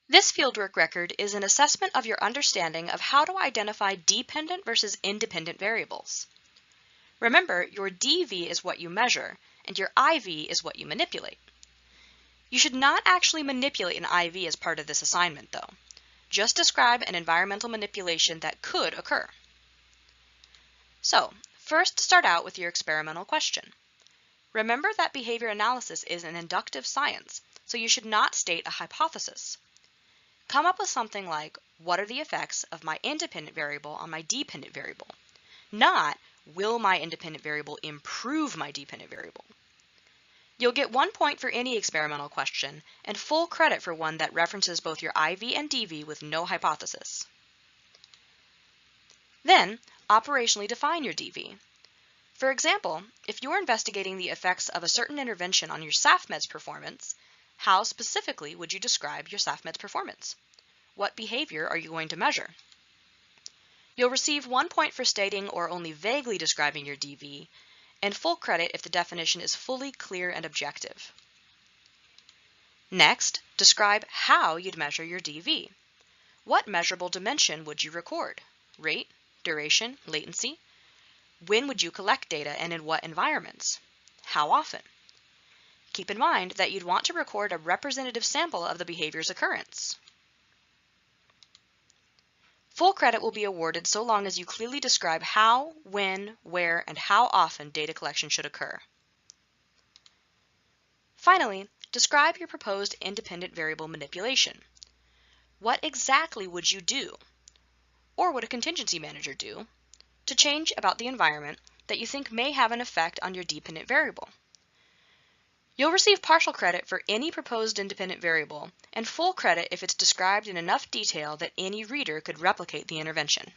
This fieldwork record is an assessment of your understanding of how to identify dependent versus independent variables. Remember, your DV is what you measure, and your IV is what you manipulate. You should not actually manipulate an IV as part of this assignment, though. Just describe an environmental manipulation that could occur. So, first start out with your experimental question. Remember that behavior analysis is an inductive science, so you should not state a hypothesis. Come up with something like, what are the effects of my independent variable on my dependent variable? Not, will my independent variable improve my dependent variable? You'll get 1 point for any experimental question and full credit for one that references both your IV and DV with no hypothesis. Then, operationally define your DV. For example, if you're investigating the effects of a certain intervention on your SAFMED's performance, how specifically would you describe your SAFMED's performance? What behavior are you going to measure? You'll receive 1 point for stating or only vaguely describing your DV, and full credit if the definition is fully clear and objective. Next, describe how you'd measure your DV. What measurable dimension would you record? Rate, duration, latency? When would you collect data and in what environments? How often? Keep in mind that you'd want to record a representative sample of the behavior's occurrence. Full credit will be awarded so long as you clearly describe how, when, where, and how often data collection should occur. Finally, describe your proposed independent variable manipulation. What exactly would you do, or would a contingency manager do, to change about the environment that you think may have an effect on your dependent variable? You'll receive partial credit for any proposed independent variable and full credit if it's described in enough detail that any reader could replicate the intervention.